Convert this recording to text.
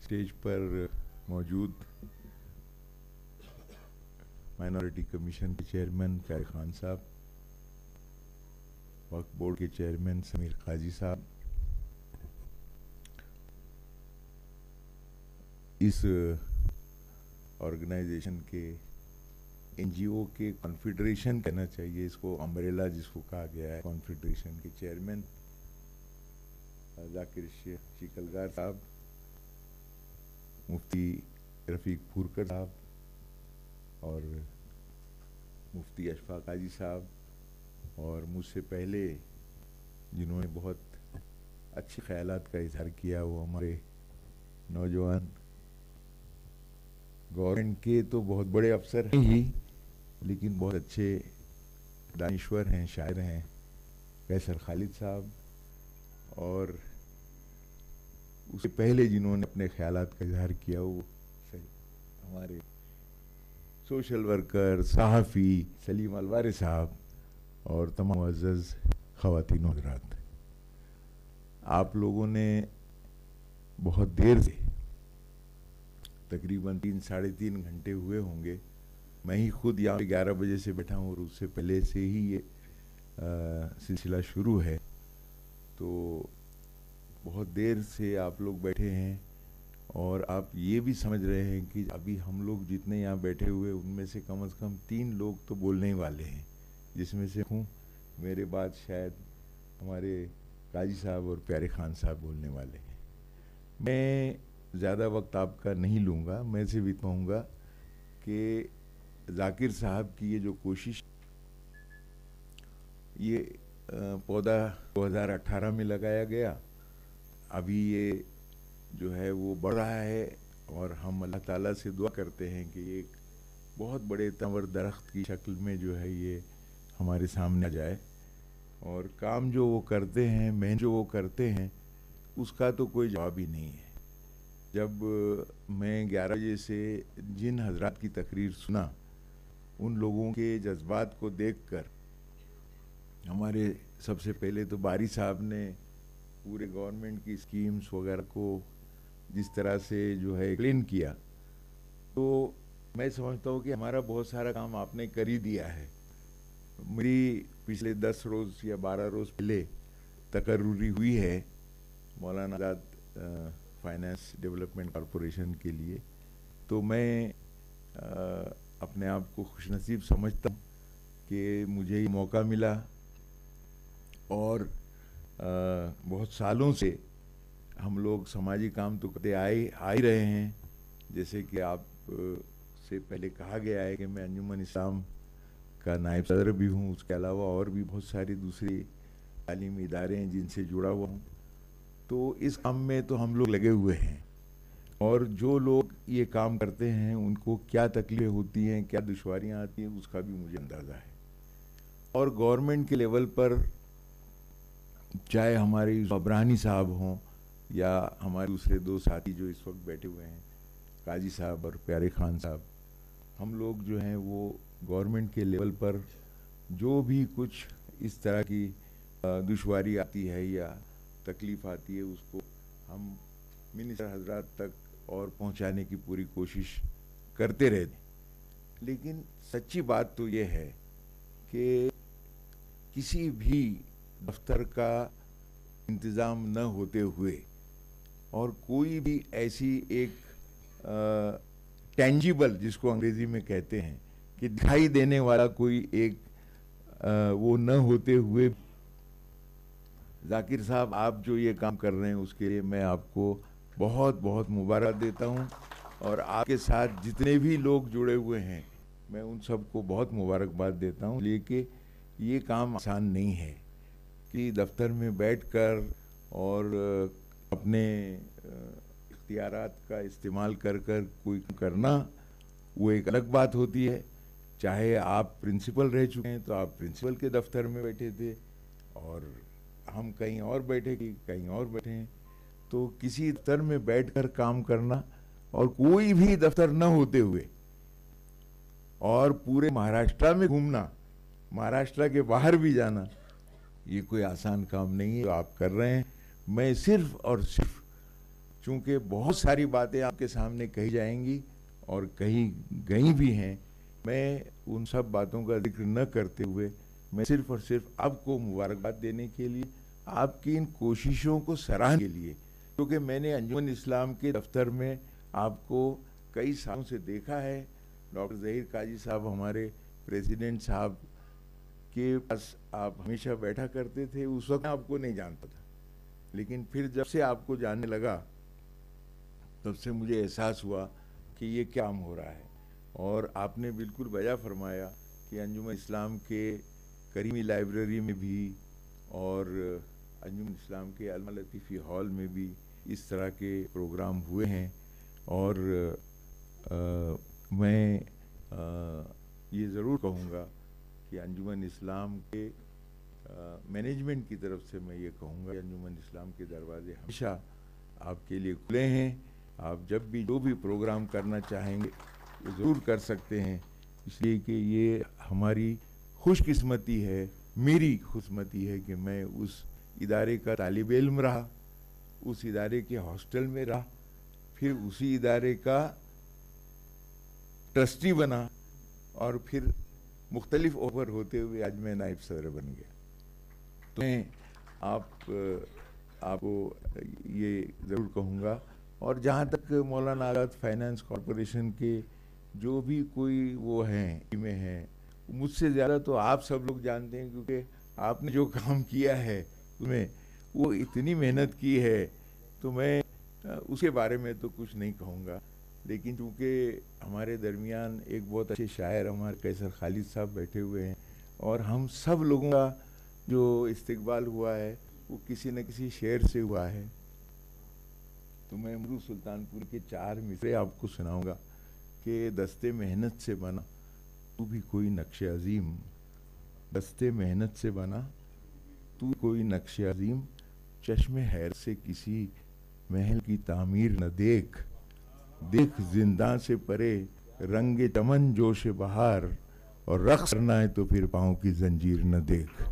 Stage پر موجود minority commission کے chairman پیارے خان صاحب، وقف بورڈ کے چیئرمین سمیر قاضی صاحب، اس آرگنائزیشن کے این جی او کے کانفیڈریشن کہنا چاہیے اس کو، امبریلا جس کو کہا گیا ہے، کانفیڈریشن کے چیئرمین ذاکر شیخ شیکلگار صاحب، مفتی رفیق پھورکر صاحب اور مفتی اشفاق قاضی صاحب، اور مجھ سے پہلے جنہوں نے بہت اچھے خیالات کا اظہار کیا وہ ہمارے نوجوان گورنمنٹ کے تو بہت بڑے افسر ہیں ہی، لیکن بہت اچھے دانشور ہیں، شاعر ہیں، قیصر خالد صاحب، اور اس سے پہلے جنہوں نے اپنے خیالات کا اظہار کیا وہ ہمارے سوشل ورکر صحافی سلیم الوارے صاحب، اور تمام معزز خواتین و حضرات، آپ لوگوں نے بہت دیر سے تقریباً 3-3.5 گھنٹے ہوئے ہوں گے، میں ہی خود یہاں 11 بجے سے بیٹھا ہوں اور اس سے پہلے سے ہی یہ سلسلہ شروع ہے، تو بہت دیر سے آپ لوگ بیٹھے ہیں، اور آپ یہ بھی سمجھ رہے ہیں کہ ابھی ہم لوگ جتنے یہاں بیٹھے ہوئے ان میں سے کم از کم 3 لوگ تو بولنے والے ہیں، جس میں سے ہوں میرے بعد شاید ہمارے قاضی صاحب اور پیارے خان صاحب بولنے والے ہیں۔ میں زیادہ وقت آپ کا نہیں لوں گا، میں سے بھی کہوں گا کہ ذاکر صاحب کی یہ جو کوشش، یہ پودا 2018 میں لگایا گیا، ابھی یہ جو ہے وہ بڑھ رہا ہے، اور ہم اللہ تعالیٰ سے دعا کرتے ہیں کہ ایک بہت بڑے تنور درخت کی شکل میں جو ہے یہ ہمارے سامنے آ جائے، اور کام جو وہ کرتے ہیں، محنت جو وہ کرتے ہیں، اس کا تو کوئی جواب ہی نہیں ہے۔ جب میں 11 بجے سے جن حضرات کی تقریر سنا، ان لوگوں کے جذبات کو دیکھ کر، ہمارے سب سے پہلے تو باری صاحب نے پورے گورنمنٹ کی اسکیمز وغیرہ کو جس طرح سے جو ہے ایکسپلین کیا، تو میں سمجھتا ہوں کہ ہمارا بہت سارا کام آپ نے کر ہی دیا ہے۔ میری پچھلے 10 روز یا 12 روز پہلے تقرری ہوئی ہے Maulana Azad finance development corporation کے لیے، تو میں اپنے آپ کو خوش نصیب سمجھتا ہوں کہ مجھے یہ موقع ملا، اور بہت سالوں سے ہم لوگ سماجی کام تو کرتے آ ہی رہے ہیں، جیسے کہ آپ سے پہلے کہا گیا ہے کہ میں انجمن اسلام کا نائب صدر بھی ہوں، اس کے علاوہ اور بھی بہت ساری دوسری تعلیمی ادارے ہیں جن سے جڑا ہوا ہوں، تو اس کام میں تو ہم لوگ لگے ہوئے ہیں، اور جو لوگ یہ کام کرتے ہیں ان کو کیا تکلیفیں ہوتی ہیں، کیا دشواریاں آتی ہیں، اس کا بھی مجھے اندازہ ہے۔ اور گورنمنٹ کے لیول پر چاہے ہمارے ابرانی صاحب ہوں یا ہمارے دوسرے 2 ساتھی جو اس وقت بیٹھے ہوئے ہیں، قاضی صاحب اور پیارے خان صاحب، ہم لوگ جو ہیں وہ گورنمنٹ کے لیول پر جو بھی کچھ اس طرح کی دشواری آتی ہے یا تکلیف آتی ہے، اس کو ہم منسٹر حضرات تک اور پہنچانے کی پوری کوشش کرتے رہتے ہیں۔ لیکن سچی بات تو یہ ہے کہ کسی بھی دفتر کا انتظام نہ ہوتے ہوئے، اور کوئی بھی ایسی ایک ٹینجیبل جس کو انگریزی میں کہتے ہیں کہ دکھائی دینے والا کوئی ایک وہ نہ ہوتے ہوئے، ذاکر صاحب آپ جو یہ کام کر رہے ہیں اس کے لیے میں آپ کو بہت بہت مبارک دیتا ہوں، اور آپ کے ساتھ جتنے بھی لوگ جڑے ہوئے ہیں میں ان سب کو بہت مبارکباد دیتا ہوں، لیکن یہ کام آسان نہیں ہے کہ دفتر میں بیٹھ کر اور اپنے اختیارات کا استعمال کر کوئی کرنا، وہ ایک الگ بات ہوتی ہے۔ چاہے آپ پرنسپل رہ چکے ہیں تو آپ پرنسپل کے دفتر میں بیٹھے تھے، اور ہم کہیں اور بیٹھے ہیں، تو کسی دفتر میں بیٹھ کر کام کرنا اور کوئی بھی دفتر نہ ہوتے ہوئے اور پورے مہاراشٹرا میں گھومنا، مہاراشٹرا کے باہر بھی جانا، یہ کوئی آسان کام نہیں ہے جو آپ کر رہے ہیں۔ میں صرف اور صرف چونکہ بہت ساری باتیں آپ کے سامنے کہی جائیں گی اور کہیں گئی بھی ہیں، میں ان سب باتوں کا ذکر نہ کرتے ہوئے میں صرف اور صرف آپ کو مبارکباد دینے کے لیے، آپ کی ان کوششوں کو سراہنے کے لیے، کیونکہ میں نے انجمن اسلام کے دفتر میں آپ کو کئی سالوں سے دیکھا ہے. ڈاکٹر ظہیر قاضی صاحب ہمارے پریزیڈنٹ صاحب کے پاس آپ ہمیشہ بیٹھا کرتے تھے. اس وقت آپ کو نہیں جانتا تھا، لیکن پھر جب سے آپ کو جاننے لگا تب سے مجھے احساس ہوا کہ یہ کیا کام ہو رہا ہے. اور آپ نے بالکل بجا فرمایا کہ انجمن اسلام کے کریمی لائبریری میں بھی اور انجمن اسلام کے علامہ لطیفی ہال میں بھی اس طرح کے پروگرام ہوئے ہیں. اور میں یہ ضرور کہوں گا کہ انجمن اسلام کے مینجمنٹ کی طرف سے میں یہ کہوں گا کہ انجمن اسلام کے دروازے ہمیشہ آپ کے لیے کھلے ہیں. آپ جب بھی جو بھی پروگرام کرنا چاہیں گے وہ ضرور کر سکتے ہیں، اس لیے کہ یہ ہماری خوش قسمتی ہے، میری خوش قسمتی ہے کہ میں اس ادارے کا طالب علم رہا، اس ادارے کے ہاسٹل میں رہا، پھر اسی ادارے کا ٹرسٹی بنا، اور پھر مختلف اوور ہوتے ہوئے آج میں نائب صدر بن گیا. تو میں آپ کو یہ ضرور کہوں گا. اور جہاں تک مولانا آزاد فائنانس کارپوریشن کے جو بھی کوئی وہ ہیں ٹیمیں ہیں، مجھ سے زیادہ تو آپ سب لوگ جانتے ہیں، کیونکہ آپ نے جو کام کیا ہے اس میں وہ اتنی محنت کی ہے، تو میں اس کے بارے میں تو کچھ نہیں کہوں گا. لیکن چونکہ ہمارے درمیان ایک بہت اچھے شاعر ہمارے قیصر خالد صاحب بیٹھے ہوئے ہیں، اور ہم سب لوگوں کا جو استقبال ہوا ہے وہ کسی نہ کسی شعر سے ہوا ہے. تو میں امروز سلطان پور کے 4 مصرے آپ کو سناؤں گا کہ دستے محنت سے بنا تو بھی کوئی نقش عظیم، دستے محنت سے بنا تو کوئی نقش عظیم، چشم حیر سے کسی محل کی تعمیر نہ دیکھ، دیکھ زنداں سے پرے رنگ چمن جوش بہار، اور رقص کرنا ہے تو پھر پاؤں کی زنجیر نہ دیکھ.